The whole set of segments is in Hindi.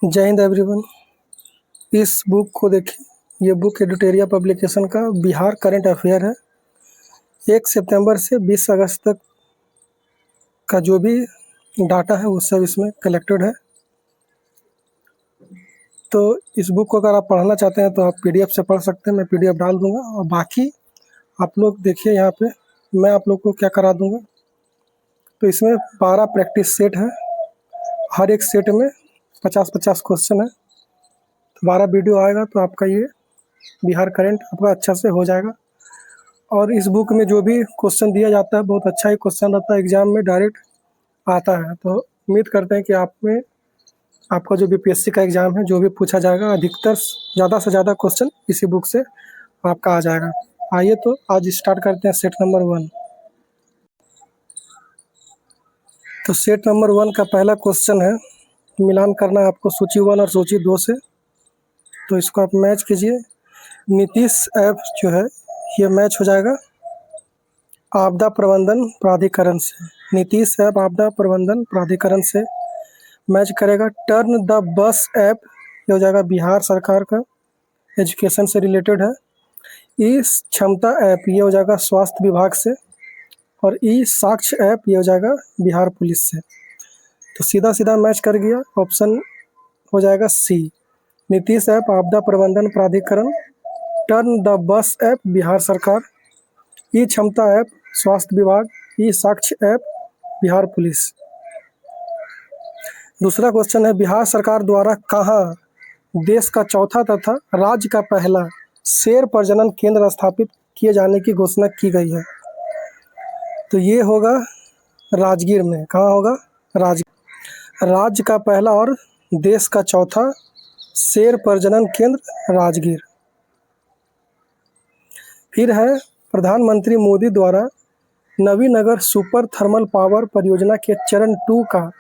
जय हिंद एवरीवन। इस बुक को देखिए। ये बुक एडिटोरिया पब्लिकेशन का बिहार करंट अफेयर है। 1 सितंबर से 20 अगस्त तक का जो भी डाटा है वो सब इसमें कलेक्टेड है। तो इस बुक को अगर आप पढ़ना चाहते हैं तो आप पीडीएफ से पढ़ सकते हैं। मैं पीडीएफ डाल दूंगा और बाकी आप लोग देखिए यहाँ पे मैं आप लोग को क्या करा दूंगा। तो इसमें 12 प्रैक्टिस सेट है। हर एक सेट में 50-50 क्वेश्चन है। तो 12 वीडियो आएगा तो आपका ये बिहार करंट आपका अच्छा से हो जाएगा। और इस बुक में जो भी क्वेश्चन दिया जाता है बहुत अच्छा ही क्वेश्चन रहता है, एग्जाम में डायरेक्ट आता है। तो उम्मीद करते हैं कि आपका जो बीपीएससी का एग्ज़ाम है जो भी पूछा जाएगा अधिकतर ज़्यादा से ज़्यादा क्वेश्चन इसी बुक से आपका आ जाएगा। आइए तो आज स्टार्ट करते हैं सेट नंबर 1। तो सेट नंबर 1 का पहला क्वेश्चन है, मिलान करना है आपको सूची 1 और सूची 2 से। तो इसको आप मैच कीजिए। नीतीश ऐप जो है ये मैच हो जाएगा आपदा प्रबंधन प्राधिकरण से। नीतीश ऐप आपदा प्रबंधन प्राधिकरण से मैच करेगा। टर्न द बस ऐप ये हो जाएगा बिहार सरकार का, एजुकेशन से रिलेटेड है। ई क्षमता ऐप ये हो जाएगा स्वास्थ्य विभाग से। और ई साक्ष्य ऐप ये हो जाएगा बिहार पुलिस से। तो सीधा सीधा मैच कर गया। ऑप्शन हो जाएगा सी, नीतीश ऐप आपदा प्रबंधन प्राधिकरण, turn the bus app Bihar सरकार, ई क्षमता ऐप स्वास्थ्य विभाग, ई साक्ष्य ऐप बिहार पुलिस। दूसरा क्वेश्चन है, बिहार सरकार द्वारा कहाँ देश का चौथा तथा राज्य का पहला शेर प्रजनन केंद्र स्थापित किए जाने की घोषणा की गई है? तो ये होगा राजगीर में। कहाँ होगा? राज्य का पहला और देश का चौथा शेर प्रजनन केंद्र राजगीर। फिर है, प्रधानमंत्री मोदी द्वारा नवीनगर सुपर थर्मल पावर परियोजना के चरण 2 का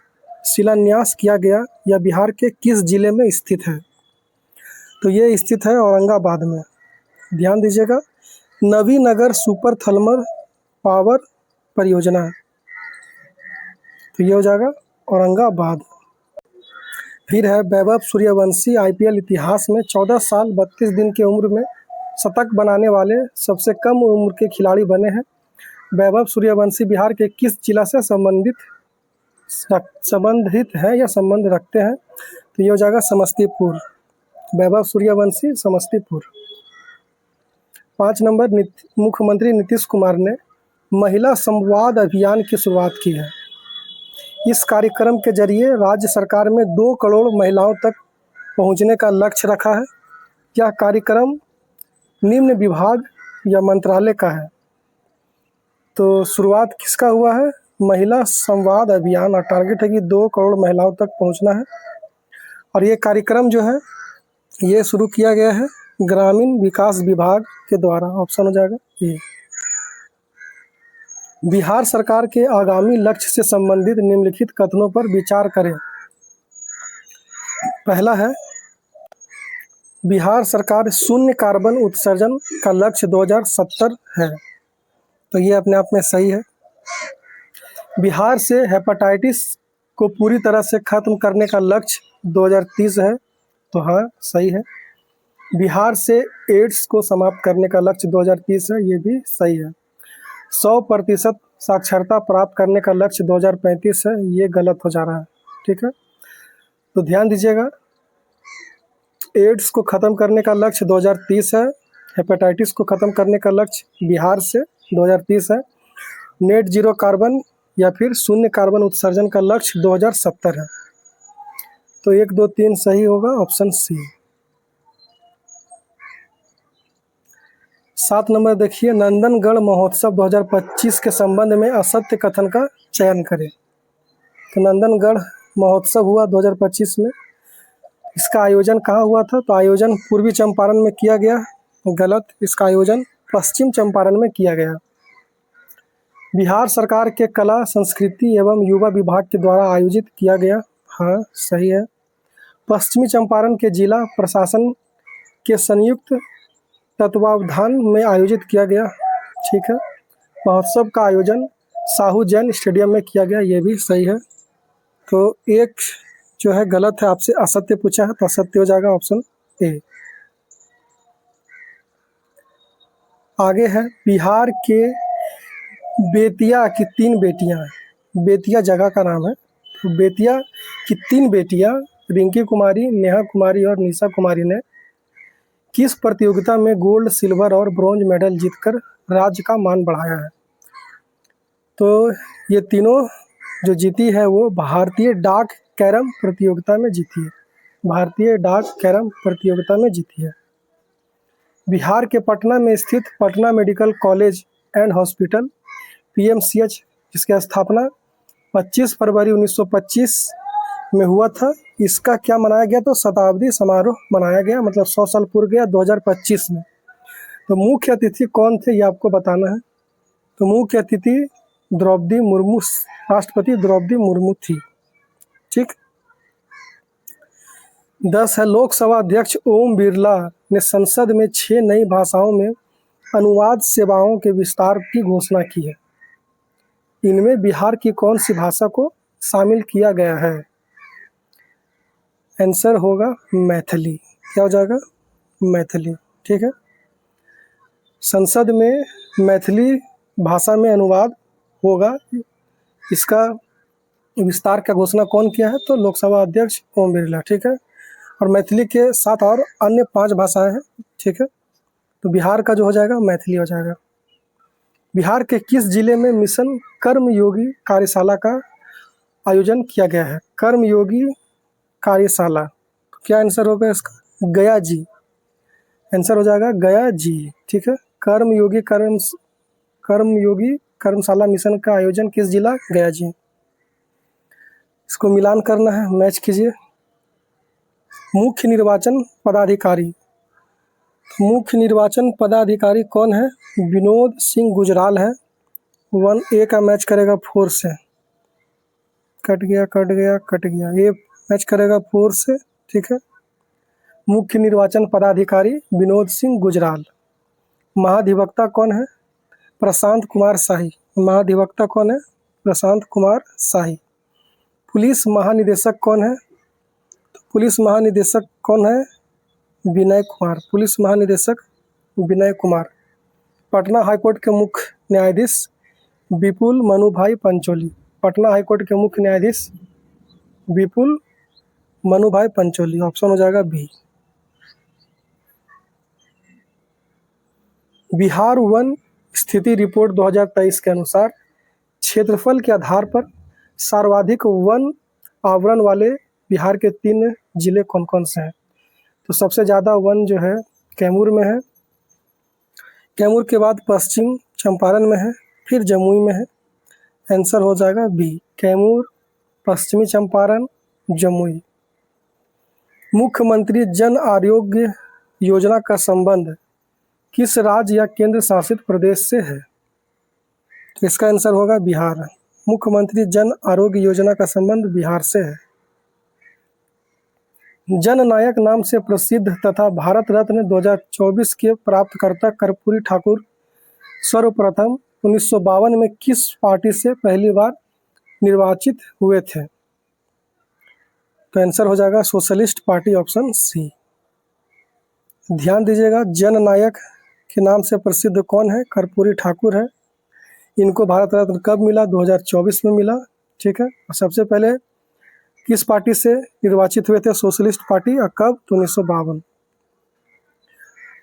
शिलान्यास किया गया, यह बिहार के किस जिले में स्थित है? तो ये स्थित है औरंगाबाद में। ध्यान दीजिएगा, नवीनगर सुपर थर्मल पावर परियोजना, तो ये हो जाएगा औरंगाबाद। फिर है, वैभव सूर्यवंशी आईपीएल इतिहास में 14 साल 32 दिन की उम्र में शतक बनाने वाले सबसे कम उम्र के खिलाड़ी बने हैं। वैभव सूर्यवंशी बिहार के किस जिला से संबंधित है या संबंध रखते हैं? तो ये हो जाएगा समस्तीपुर। वैभव सूर्यवंशी समस्तीपुर। 5 नंबर, मुख्यमंत्री नीतीश कुमार ने महिला संवाद अभियान की शुरुआत की है। इस कार्यक्रम के जरिए राज्य सरकार में 2 करोड़ महिलाओं तक पहुंचने का लक्ष्य रखा है। यह कार्यक्रम निम्न विभाग या मंत्रालय का है? तो शुरुआत किसका हुआ है? महिला संवाद अभियान, और टारगेट है कि 2 करोड़ महिलाओं तक पहुंचना है। और ये कार्यक्रम जो है ये शुरू किया गया है ग्रामीण विकास विभाग के द्वारा। ऑप्शन हो जाएगा ये। बिहार सरकार के आगामी लक्ष्य से संबंधित निम्नलिखित कथनों पर विचार करें। पहला है, बिहार सरकार शून्य कार्बन उत्सर्जन का लक्ष्य 2070 है। तो ये अपने आप में सही है। बिहार से हेपेटाइटिस को पूरी तरह से खत्म करने का लक्ष्य 2030 है। तो हाँ, सही है। बिहार से एड्स को समाप्त करने का लक्ष्य 2030 है। ये भी सही है। 100% साक्षरता प्राप्त करने का लक्ष्य 2035 है। ये गलत हो जा रहा है। ठीक है, तो ध्यान दीजिएगा, एड्स को ख़त्म करने का लक्ष्य 2030 है। हेपेटाइटिस को ख़त्म करने का लक्ष्य बिहार से 2030 है। नेट जीरो कार्बन या फिर शून्य कार्बन उत्सर्जन का लक्ष्य 2070 है। तो 1, 2, 3 सही होगा, ऑप्शन सी। 7 नंबर देखिए, नंदनगढ़ महोत्सव 2025 के संबंध में असत्य कथन का चयन करें। तो नंदनगढ़ महोत्सव हुआ 2025 में। इसका आयोजन कहाँ हुआ था? तो आयोजन पूर्वी चंपारण में किया गया। गलत, इसका आयोजन पश्चिम चंपारण में किया गया। बिहार सरकार के कला संस्कृति एवं युवा विभाग के द्वारा आयोजित किया गया। हाँ, सही है। पश्चिमी चंपारण के जिला प्रशासन के संयुक्त तत्वावधान में आयोजित किया गया। ठीक है। महोत्सव का आयोजन साहू जैन स्टेडियम में किया गया। ये भी सही है। तो एक जो है गलत है, आपसे असत्य पूछा है तो असत्य हो जाएगा ऑप्शन ए। आगे है बिहार के बेतिया की 3 बेटियां, बेतिया जगह का नाम है, तो बेतिया की 3 बेटियां रिंकी कुमारी, नेहा कुमारी और निशा कुमारी ने किस प्रतियोगिता में गोल्ड, सिल्वर और ब्रॉन्ज मेडल जीतकर राज्य का मान बढ़ाया है? तो ये तीनों जो जीती है वो भारतीय डाक कैरम प्रतियोगिता में जीती है, भारतीय डाक कैरम प्रतियोगिता में जीती है। बिहार के पटना में स्थित Patna medical college and hospital PMCH, जिसकी स्थापना 25 फरवरी 1925 में हुआ था, इसका क्या मनाया गया? तो शताब्दी समारोह मनाया गया, मतलब 100 साल पूर्व गया 2025 में। तो मुख्य अतिथि कौन थे ये आपको बताना है। तो मुख्य अतिथि द्रौपदी मुर्मू, राष्ट्रपति द्रौपदी मुर्मू थी। ठीक। 10 है लोकसभा अध्यक्ष ओम बिरला ने संसद में 6 नई भाषाओं में अनुवाद सेवाओं के विस्तार की घोषणा की है। इनमें बिहार की कौन सी भाषा को शामिल किया गया है? आंसर होगा मैथिली। क्या हो जाएगा? मैथिली। ठीक है। संसद में मैथिली भाषा में अनुवाद होगा, इसका विस्तार का घोषणा कौन किया है? तो लोकसभा अध्यक्ष ओम बिरला। ठीक है। और मैथिली के साथ और अन्य 5 भाषाएं हैं। ठीक है। तो बिहार का जो हो जाएगा मैथिली हो जाएगा। बिहार के किस जिले में मिशन कर्मयोगी कार्यशाला का आयोजन किया गया है? कर्मयोगी कार्यशाला, तो क्या आंसर होगा इसका? गया जी। आंसर हो जाएगा गया जी। ठीक है। कर्मयोगी कर्मशाला मिशन का आयोजन किस जिला? गया जी। इसको मिलान करना है, मैच कीजिए। मुख्य निर्वाचन पदाधिकारी, मुख्य निर्वाचन पदाधिकारी कौन है? विनोद सिंह गुजराल है। 1A का मैच करेगा 4 से, कट गया कट गया कट गया, ये मैच करेगा 4 से। ठीक है। मुख्य निर्वाचन पदाधिकारी विनोद सिंह गुजराल। महाधिवक्ता कौन है? प्रशांत कुमार शाही। महाधिवक्ता कौन है? प्रशांत कुमार शाही। पुलिस महानिदेशक कौन है? पुलिस महानिदेशक कौन है? विनय कुमार। पुलिस महानिदेशक विनय कुमार। पटना हाईकोर्ट के मुख्य न्यायाधीश विपुल मनुभाई पंचोली। पटना हाईकोर्ट के मुख्य न्यायाधीश विपुल मनुभाई पंचोली। ऑप्शन हो जाएगा बी। बिहार वन स्थिति रिपोर्ट 2023 के अनुसार क्षेत्रफल के आधार पर सर्वाधिक वन आवरण वाले बिहार के 3 जिले कौन कौन से हैं? तो सबसे ज़्यादा वन जो है कैमूर में है, कैमूर के बाद पश्चिम चंपारण में है, फिर जमुई में है। आंसर हो जाएगा बी, कैमूर, पश्चिमी चंपारण, जमुई। मुख्यमंत्री जन आरोग्य योजना का संबंध किस राज्य या केंद्र शासित प्रदेश से है? तो इसका आंसर होगा बिहार। मुख्यमंत्री जन आरोग्य योजना का संबंध बिहार से है। जननायक नाम से प्रसिद्ध तथा भारत रत्न 2024 के प्राप्तकर्ता कर्पूरी ठाकुर सर्वप्रथम 1952 में किस पार्टी से पहली बार निर्वाचित हुए थे? तो आंसर हो जाएगा सोशलिस्ट पार्टी, ऑप्शन सी। ध्यान दीजिएगा, जननायक के नाम से प्रसिद्ध कौन है? कर्पूरी ठाकुर है। इनको भारत रत्न कब मिला? 2024 में मिला। ठीक है। और सबसे पहले किस पार्टी से निर्वाचित हुए थे? Socialist party. और कब? तो 1952।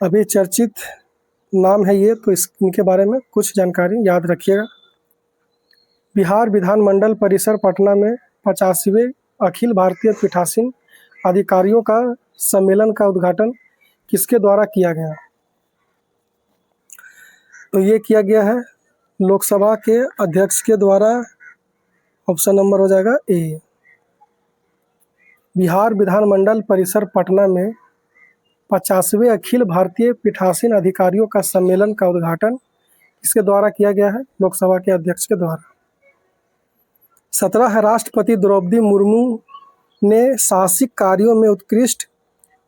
अभी चर्चित नाम है ये, तो इनके बारे में कुछ जानकारी याद रखिएगा। बिहार विधानमंडल परिसर पटना में 85वें अखिल भारतीय पीठासीन अधिकारियों का सम्मेलन का उद्घाटन किसके द्वारा किया गया? तो ये किया गया है लोकसभा के अध्यक्ष के द्वारा। ऑप्शन नंबर हो जाएगा ए। बिहार विधानमंडल परिसर पटना में 50वें अखिल भारतीय पीठासीन अधिकारियों का सम्मेलन का उद्घाटन किसके द्वारा किया गया है? लोकसभा के अध्यक्ष के द्वारा। 17 राष्ट्रपति द्रौपदी मुर्मू ने साहसिक कार्यों में उत्कृष्ट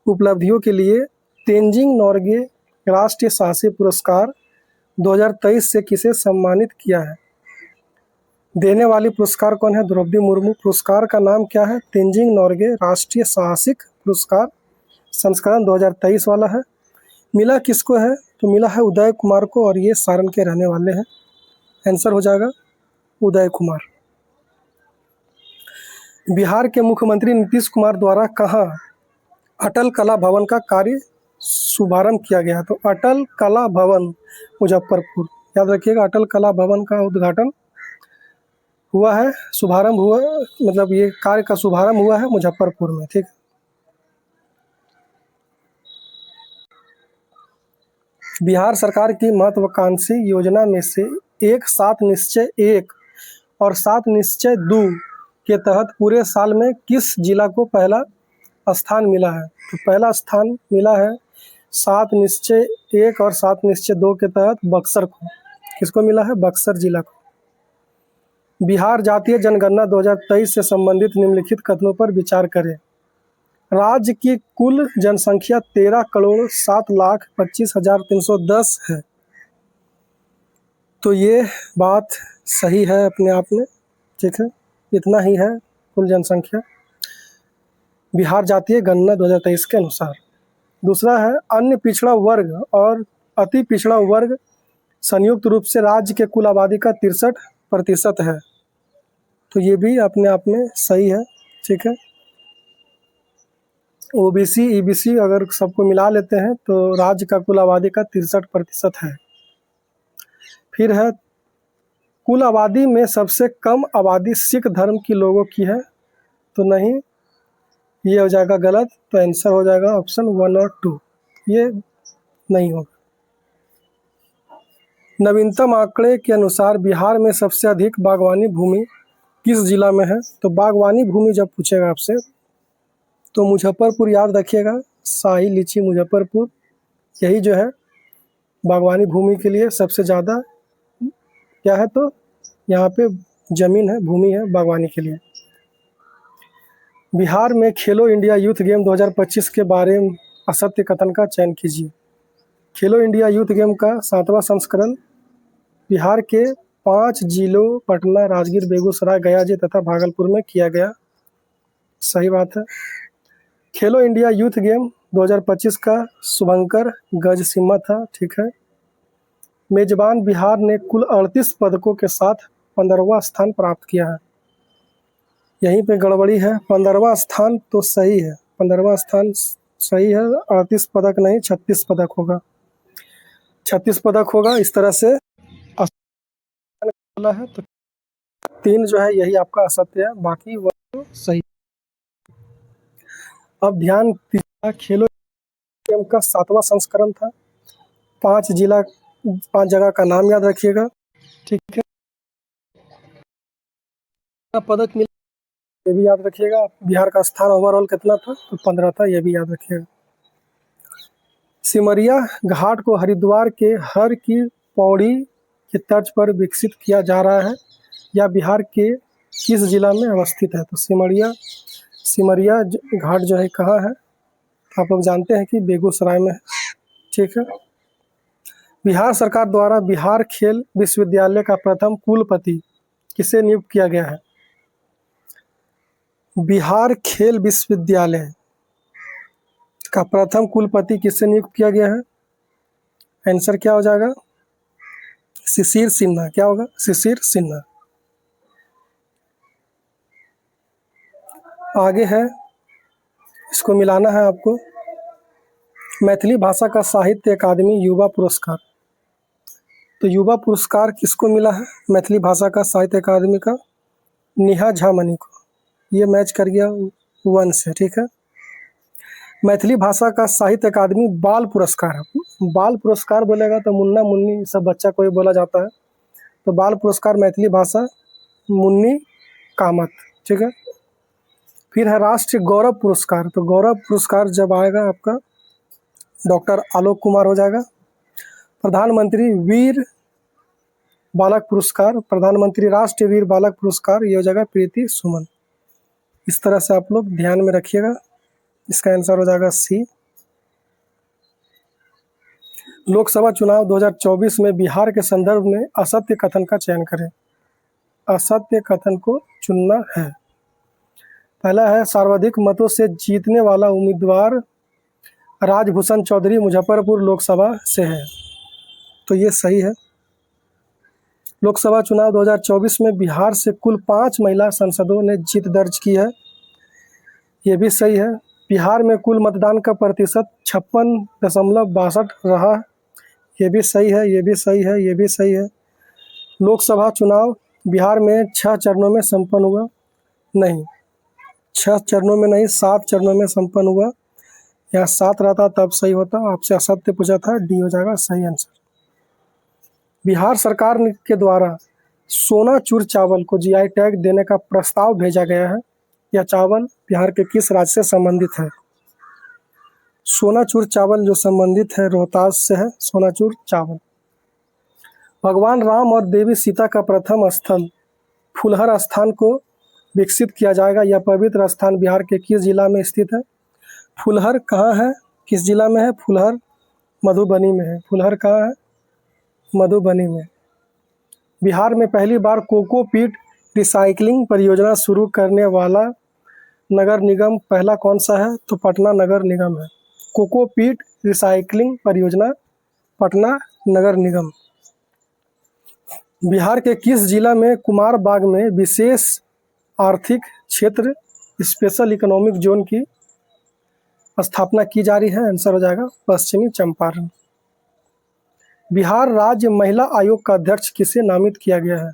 उपलब्धियों के लिए तेंजिंग नोर्गे राष्ट्रीय साहसी पुरस्कार 2023 से किसे सम्मानित किया है? देने वाली पुरस्कार कौन है? द्रौपदी मुर्मू। पुरस्कार का नाम क्या है? तेंजिंग नोरगे राष्ट्रीय साहसिक पुरस्कार, संस्करण 2023 वाला है। मिला किसको है? तो मिला है उदय कुमार को, और ये सारण के रहने वाले हैं। आंसर हो जाएगा उदय कुमार। बिहार के मुख्यमंत्री नीतीश कुमार द्वारा कहाँ अटल कला भवन का कार्य शुभारंभ किया गया? तो अटल कला भवन मुजफ्फरपुर, याद रखिएगा, अटल कला भवन का उद्घाटन हुआ है, शुभारंभ हुआ, मतलब ये कार्य का शुभारंभ हुआ है मुजफ्फरपुर में। ठीक, बिहार सरकार की महत्वाकांक्षी योजना में से एक 7 निश्चय 1 और 7 निश्चय 2 के तहत पूरे साल में किस जिला को पहला स्थान मिला है? तो पहला स्थान मिला है 7 निश्चय 1 और 7 निश्चय 2 के तहत बक्सर को। किसको मिला है? बक्सर जिला को। बिहार जातीय जनगणना 2023 से संबंधित निम्नलिखित कथनों पर विचार करें। राज्य की कुल जनसंख्या 13,07,25,310 है। तो ये बात सही है अपने आप में। ठीक है, इतना ही है कुल जनसंख्या बिहार जातीय गणना 2023 के अनुसार। दूसरा है अन्य पिछड़ा वर्ग और अति पिछड़ा वर्ग संयुक्त रूप से राज्य के कुल आबादी का 63% है। तो ये भी अपने आप में सही है। ठीक है, ओबीसी ईबीसी अगर सबको मिला लेते हैं तो राज्य का कुल आबादी का 63% है। फिर है कुल आबादी में सबसे कम आबादी सिख धर्म के लोगों की है। तो नहीं, ये हो जाएगा गलत। तो आंसर हो जाएगा ऑप्शन 1 और 2, ये नहीं होगा। नवीनतम आंकड़े के अनुसार बिहार में सबसे अधिक बागवानी भूमि किस जिला में है? तो बागवानी भूमि जब पूछेगा आपसे तो मुजफ्फरपुर याद रखिएगा, शाही लीची मुजफ्फरपुर, यही जो है बागवानी भूमि के लिए सबसे ज़्यादा क्या है, तो यहाँ पे ज़मीन है, भूमि है बागवानी के लिए। बिहार में खेलो इंडिया यूथ गेम 2025 के बारे में असत्य कथन का चयन कीजिए। खेलो इंडिया यूथ गेम का 7वां संस्करण बिहार के 5 जिलों पटना, राजगीर, बेगूसराय, गया जी तथा भागलपुर में किया गया। सही बात है। खेलो इंडिया यूथ गेम 2025 का शुभंकर गज सिम्हा था। ठीक है, मेजबान बिहार ने कुल 38 पदकों के साथ 15वां स्थान प्राप्त किया है। यहीं पे गड़बड़ी है, 15वां स्थान तो सही है, 15वां स्थान सही है, 38 पदक नहीं 36 पदक होगा, 36 पदक होगा। इस तरह से है तो 3 जो है यही आपका असत्य है, बाकी वो तो सही। अब ध्यान दीजिएगा, खेलो गेम का 7वां संस्करण था। 5 जगह का नाम याद रखिएगा। ठीक है, पदक मिला ये भी याद रखिएगा। बिहार का स्थान ओवरऑल कितना था? तो 15 था, ये भी याद रखिएगा। सिमरिया घाट को हरिद्वार के हर की पौड़ी के तर्ज पर विकसित किया जा रहा है, या बिहार के किस जिला में अवस्थित है? तो सिमरिया घाट जो है कहाँ है? आप लोग जानते हैं कि बेगूसराय में है। ठीक है, बिहार सरकार द्वारा बिहार खेल विश्वविद्यालय का प्रथम कुलपति किसे नियुक्त किया गया है? बिहार खेल विश्वविद्यालय का प्रथम कुलपति किससे नियुक्त किया गया है? आंसर क्या हो जाएगा? शिशिर सिन्हा। क्या होगा? शिशिर सिन्हा। आगे है, इसको मिलाना है आपको, मैथिली भाषा का साहित्य अकादमी युवा पुरस्कार। तो युवा पुरस्कार किसको मिला है मैथिली भाषा का साहित्य अकादमी का? नेहा झा मनी को। ये मैच कर गया 1 से। ठीक है, मैथिली भाषा का साहित्य अकादमी बाल पुरस्कार है। बाल पुरस्कार बोलेगा तो मुन्ना मुन्नी सब बच्चा को ही बोला जाता है, तो बाल पुरस्कार मैथिली भाषा मुन्नी कामत। ठीक है, फिर है राष्ट्रीय गौरव पुरस्कार। तो गौरव पुरस्कार जब आएगा आपका डॉक्टर आलोक कुमार हो जाएगा। प्रधानमंत्री वीर बालक पुरस्कार, प्रधानमंत्री राष्ट्रीय वीर बालक पुरस्कार, ये हो जाएगा प्रीति सुमन। इस तरह से आप लोग ध्यान में रखिएगा। इसका आंसर हो जाएगा सी। लोकसभा चुनाव 2024 में बिहार के संदर्भ में असत्य कथन का चयन करें। असत्य कथन को चुनना है। पहला है सर्वाधिक मतों से जीतने वाला उम्मीदवार राजभूषण चौधरी मुजफ्फरपुर लोकसभा से है, तो ये सही है। लोकसभा चुनाव 2024 में बिहार से कुल 5 महिला सांसदों ने जीत दर्ज की है, ये भी सही है। बिहार में कुल मतदान का प्रतिशत 56.62 रहा, ये भी सही है, ये भी सही है, ये भी सही है। लोकसभा चुनाव बिहार में 6 चरणों में संपन्न हुआ, नहीं 6 चरणों में नहीं 7 चरणों में संपन्न हुआ। यहाँ 7 रहता तब सही होता, आपसे असत्य पूछा था, डी हो जाएगा सही आंसर। बिहार सरकार के द्वारा सोनाचूर चावल को जीआई टैग देने का प्रस्ताव भेजा गया है। यह चावल बिहार के किस राज्य से संबंधित है? सोनाचूर चावल जो संबंधित है रोहतास से है, सोनाचूर चावल। भगवान राम और देवी सीता का प्रथम स्थल फुलहर स्थान को विकसित किया जाएगा। यह पवित्र स्थान बिहार के किस जिला में स्थित है? फुलहर कहाँ है, किस जिला में है? फुलहर मधुबनी में है। फुलहर कहाँ है? मधुबनी में। बिहार में पहली बार कोकोपीट रिसाइकलिंग परियोजना शुरू करने वाला नगर निगम पहला कौन सा है? तो पटना नगर निगम है। कोकोपीट रिसाइकलिंग परियोजना पटना नगर निगम। बिहार के किस जिला में कुमार बाग में विशेष आर्थिक क्षेत्र स्पेशल इकोनॉमिक जोन की स्थापना की जा रही है? आंसर हो जाएगा पश्चिमी चंपारण। बिहार राज्य महिला आयोग का अध्यक्ष किसे नामित किया गया है?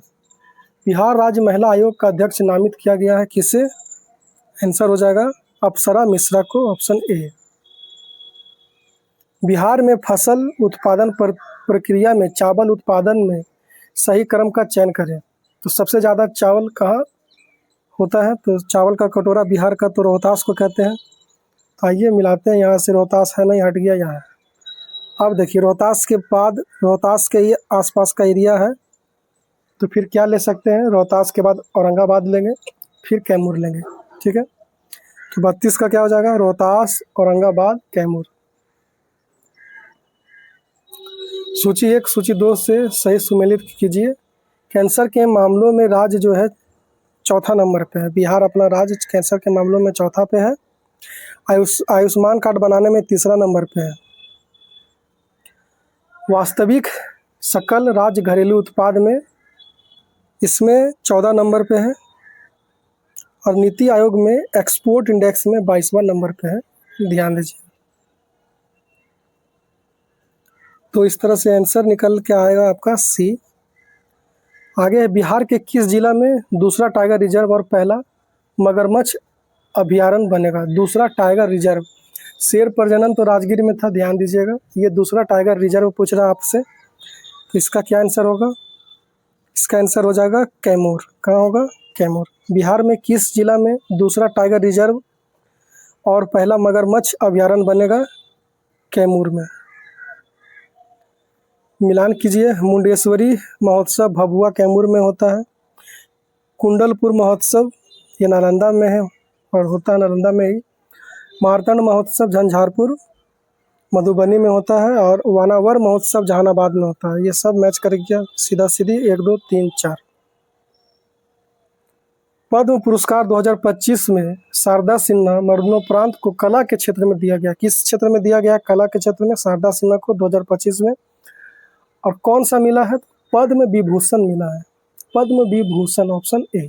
बिहार राज्य महिला आयोग का अध्यक्ष नामित किया गया है किसे? आंसर हो जाएगा अप्सरा मिश्रा को, ऑप्शन ए। बिहार में फसल उत्पादन प्रक्रिया में चावल उत्पादन में सही क्रम का चयन करें। तो सबसे ज़्यादा चावल कहाँ होता है? तो चावल का कटोरा बिहार का तो रोहतास को कहते हैं। आइए मिलाते हैं, यहाँ से रोहतास है नहीं, हट गया यहाँ। अब देखिए रोहतास के बाद रोहतास के ये आसपास का एरिया है, तो फिर क्या ले सकते हैं? रोहतास के बाद औरंगाबाद लेंगे, फिर कैमूर लेंगे, ठीक है। तो 32 का क्या हो जाएगा? रोहतास, औरंगाबाद, कैमूर। सूची 1 सूची 2 से सही सुमेलित कीजिए। कैंसर के मामलों में राज्य जो है चौथा नंबर पे है। बिहार अपना राज्य कैंसर के मामलों में चौथा पे है। आयुष्मान कार्ड बनाने में तीसरा नंबर पे है। वास्तविक सकल राज्य घरेलू उत्पाद में इसमें 14 नंबर पे है, और नीति आयोग में एक्सपोर्ट इंडेक्स में 22वां नंबर पे है, ध्यान दीजिए। तो इस तरह से आंसर निकल के आएगा आपका सी। आगे बिहार के किस जिला में दूसरा टाइगर रिजर्व और पहला मगरमच्छ अभयारण्य बनेगा? दूसरा टाइगर रिजर्व, शेर प्रजनन तो राजगीर में था, ध्यान दीजिएगा। ये दूसरा टाइगर रिजर्व पूछ रहा है आपसे, तो इसका क्या आंसर होगा? इसका आंसर हो जाएगा कैमूर। कहाँ होगा? कैमूर। बिहार में किस जिला में दूसरा टाइगर रिजर्व और पहला मगरमच्छ अभयारण्य बनेगा? कैमूर में। मिलान कीजिए। मुंडेश्वरी महोत्सव भभुआ कैमूर में होता है। कुंडलपुर महोत्सव ये नालंदा में है और होता है नालंदा में ही। मार्तंड महोत्सव झंझारपुर मधुबनी में होता है, और वानावर महोत्सव जहानाबाद में होता है। ये सब मैच करेगा सीधा सीधी 1 2 3 4। पद्म पुरस्कार 2025 में शारदा सिन्हा मरणोपरांत को कला के क्षेत्र में दिया गया। किस क्षेत्र में दिया गया? कला के क्षेत्र में शारदा सिन्हा को 2025 में। और कौन सा मिला है? पद्म विभूषण मिला है, पद्म विभूषण, ऑप्शन ए।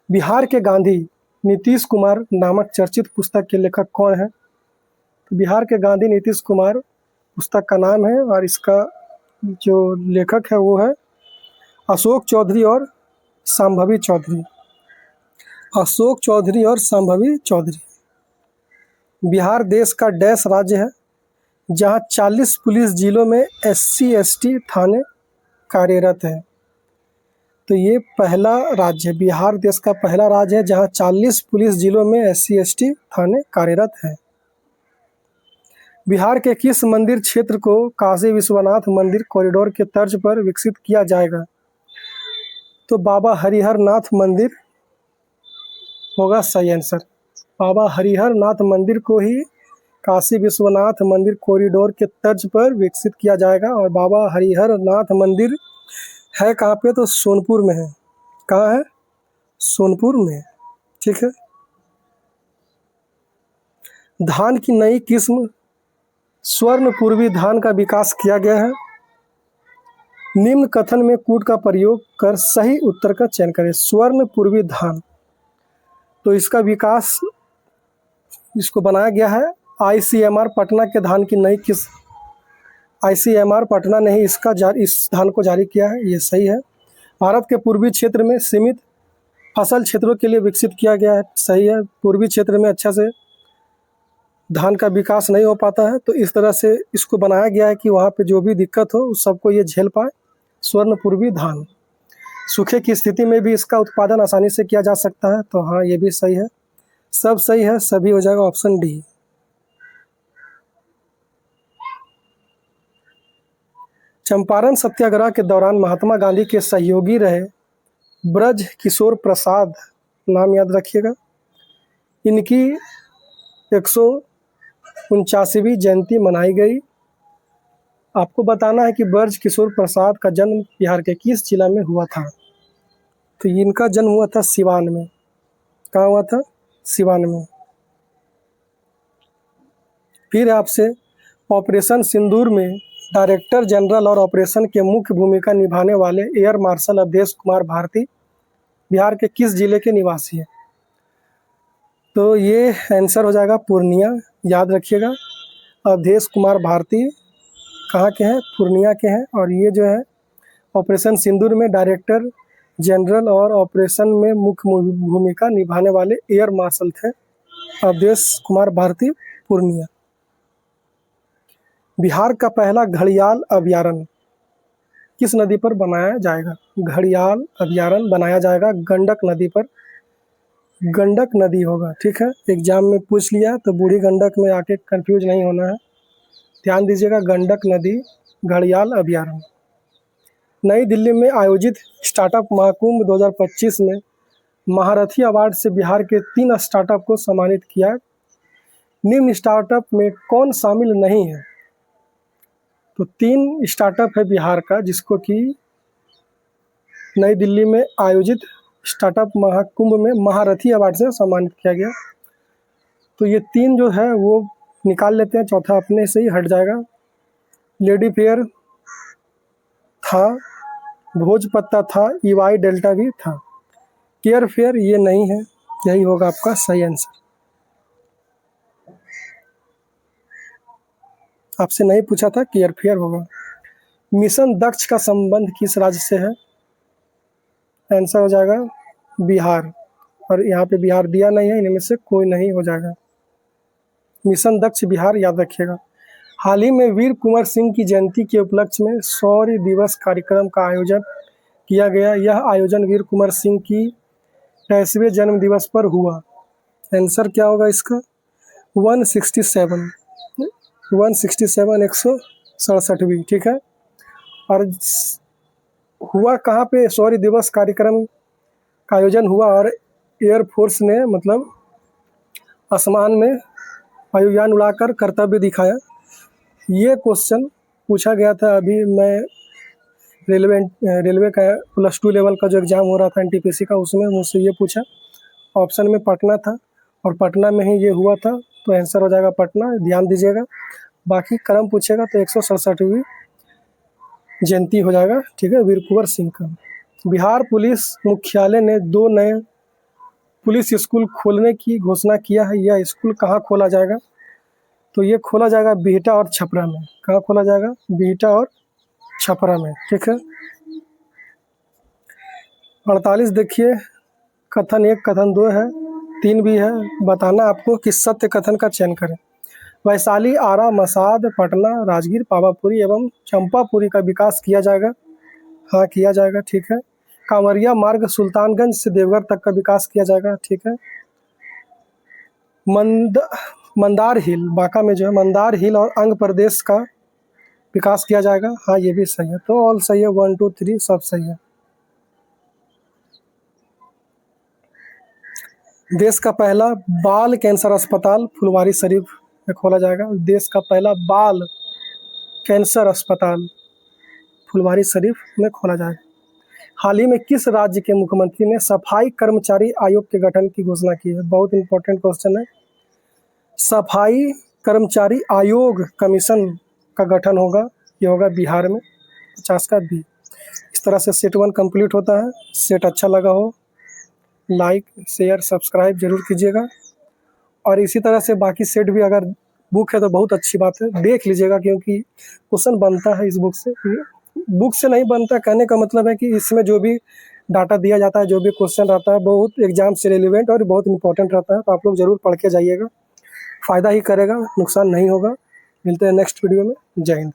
बिहार के गांधी नीतीश कुमार नामक चर्चित पुस्तक के लेखक कौन है? तो बिहार के गांधी नीतीश कुमार पुस्तक का नाम है, और इसका जो लेखक है वो है अशोक चौधरी और संभवी चौधरी। अशोक चौधरी और संभवी चौधरी। बिहार देश का डैश राज्य है जहां 40 पुलिस जिलों में SC ST थाने कार्यरत हैं। तो ये पहला राज्य है, बिहार देश का पहला राज्य है जहां 40 पुलिस जिलों में SC ST थाने कार्यरत हैं। बिहार के किस मंदिर क्षेत्र को काशी विश्वनाथ मंदिर कॉरिडोर के तर्ज पर विकसित किया जाएगा? तो बाबा हरिहर नाथ मंदिर होगा सही आंसर। बाबा हरिहर नाथ मंदिर को ही काशी विश्वनाथ मंदिर कॉरिडोर के तर्ज पर विकसित किया जाएगा, और बाबा हरिहर नाथ मंदिर है कहाँ पे, तो सोनपुर में है। कहाँ है? सोनपुर में। ठीक है। धान की नई किस्म स्वर्ण पूर्वी धान का विकास किया गया है। निम्न कथन में कूट का प्रयोग कर सही उत्तर का चयन करें। स्वर्ण पूर्वी धान, तो इसका विकास, इसको बनाया गया है आईसीएमआर पटना के धान की नई किस्म। आईसीएमआर पटना ने ही इस धान को जारी किया है, ये सही है। भारत के पूर्वी क्षेत्र में सीमित फसल क्षेत्रों के लिए विकसित किया गया है, सही है। पूर्वी क्षेत्र में अच्छा से धान का विकास नहीं हो पाता है, तो इस तरह से इसको बनाया गया है कि वहाँ पे जो भी दिक्कत हो उस सबको ये झेल पाए। स्वर्ण पूर्वी धान, सूखे की स्थिति में भी इसका उत्पादन आसानी से किया जा सकता है, तो हाँ ये भी सही है। सब सही है, सभी हो जाएगा ऑप्शन डी। चंपारण सत्याग्रह के दौरान महात्मा गांधी के सहयोगी रहे ब्रज किशोर प्रसाद, नाम याद रखिएगा, इनकी 149वीं जयंती मनाई गई। आपको बताना है कि ब्रज किशोर प्रसाद का जन्म बिहार के किस जिला में हुआ था, तो इनका जन्म हुआ था सिवान में। कहाँ हुआ था? सिवान में। फिर आपसे ऑपरेशन सिंदूर में डायरेक्टर जनरल और ऑपरेशन के मुख्य भूमिका निभाने वाले एयर मार्शल अवधेश कुमार भारती बिहार के किस जिले के निवासी हैं, तो ये आंसर हो जाएगा पूर्णिया, याद रखिएगा। अवधेश कुमार भारती कहाँ के हैं? पूर्णिया के हैं। और ये जो है ऑपरेशन सिंदूर में डायरेक्टर जनरल और ऑपरेशन में मुख्य भूमिका निभाने वाले एयर मार्शल थे अवधेश कुमार भारती, पूर्णिया। बिहार का पहला घड़ियाल अभयारण्य किस नदी पर बनाया जाएगा? घड़ियाल अभयारण्य बनाया जाएगा गंडक नदी पर। गंडक नदी होगा, ठीक है। एग्जाम में पूछ लिया तो बूढ़ी गंडक में आके कंफ्यूज नहीं होना है, ध्यान दीजिएगा। गंडक नदी, घड़ियाल अभयारण्य। नई दिल्ली में आयोजित स्टार्टअप महाकुंभ 2025 में महारथी अवार्ड से बिहार के 3 स्टार्टअप को सम्मानित किया। निम्न स्टार्टअप में कौन शामिल नहीं है? तो 3 स्टार्टअप है बिहार का जिसको कि नई दिल्ली में आयोजित स्टार्टअप महाकुंभ में महारथी अवार्ड से सम्मानित किया गया। तो ये 3 जो है वो निकाल लेते हैं, चौथा अपने से ही हट जाएगा। लेडी फेयर था, भोजपत्ता था, ईवाई डेल्टा भी था। केयर फेयर ये नहीं है, यही होगा आपका सही आंसर। आपसे नहीं पूछा था, केयर फेयर होगा। मिशन दक्ष का संबंध किस राज्य से है? आंसर हो जाएगा बिहार, और यहाँ पे बिहार दिया नहीं है, इनमें से कोई नहीं हो जाएगा। मिशन दक्ष बिहार, याद रखिएगा। हाल ही में वीर कुंवर सिंह की जयंती के उपलक्ष्य में शौर्य दिवस कार्यक्रम का आयोजन किया गया। यह आयोजन वीर कुंवर सिंह की 80वें जन्म दिवस पर हुआ। आंसर क्या होगा इसका? 167, 167 ठीक है। और हुआ कहाँ पे? शौर्य दिवस कार्यक्रम का आयोजन हुआ और एयरफोर्स ने मतलब आसमान में वायुयान उड़ाकर कर्तव्य दिखाया। ये क्वेश्चन पूछा गया था, अभी मैं रेलवे का +2 लेवल का जो एग्ज़ाम हो रहा था एनटीपीसी का, उसमें मुझसे ये पूछा। ऑप्शन में पटना था और पटना में ही ये हुआ था, तो आंसर हो जाएगा पटना, ध्यान दीजिएगा। बाकी क्रम पूछेगा तो 167वीं जयंती हो जाएगा, ठीक है, वीर कुंवर सिंह का। बिहार पुलिस मुख्यालय ने 2 नए पुलिस स्कूल खोलने की घोषणा किया है। यह स्कूल कहाँ खोला जाएगा? तो ये खोला जाएगा बिहटा और छपरा में। कहाँ खोला जाएगा? बिहटा और छपरा में, ठीक है। 48 देखिए, कथन 1, कथन 2 है, 3 भी है। बताना आपको कि सत्य कथन का चयन करें। वैशाली, आरा, मसाद, पटना, राजगीर, पावापुरी एवं चंपापुरी का विकास किया जाएगा। हाँ किया जाएगा, ठीक है। कांवरिया मार्ग सुल्तानगंज से देवघर तक का विकास किया जाएगा, ठीक है। मंदार हिल, बांका में जो है मंदार हिल और अंग प्रदेश का विकास किया जाएगा। हाँ ये भी सही है, तो ऑल सही है, 1 2 3 सब सही है। देश का पहला बाल कैंसर अस्पताल फुलवारी शरीफ में खोला जाएगा। देश का पहला बाल कैंसर अस्पताल फुलवारी शरीफ में खोला जाएगा। हाल ही में किस राज्य के मुख्यमंत्री ने सफाई कर्मचारी आयोग के गठन की घोषणा की है? बहुत इंपॉर्टेंट क्वेश्चन है। सफाई कर्मचारी आयोग कमीशन का गठन होगा, ये होगा बिहार में। 50 का बी। इस तरह से सेट 1 कंप्लीट होता है। सेट अच्छा लगा हो लाइक शेयर सब्सक्राइब जरूर कीजिएगा, और इसी तरह से बाकी सेट भी अगर बुक है तो बहुत अच्छी बात है, देख लीजिएगा, क्योंकि क्वेश्चन बनता है इस बुक से। बुक से नहीं बनता, कहने का मतलब है कि इसमें जो भी डाटा दिया जाता है, जो भी क्वेश्चन रहता है, बहुत एग्जाम से रिलेवेंट और बहुत इंपॉर्टेंट रहता है। तो आप लोग जरूर पढ़ के जाइएगा, फ़ायदा ही करेगा, नुकसान नहीं होगा। मिलते हैं नेक्स्ट वीडियो में। जय हिंद।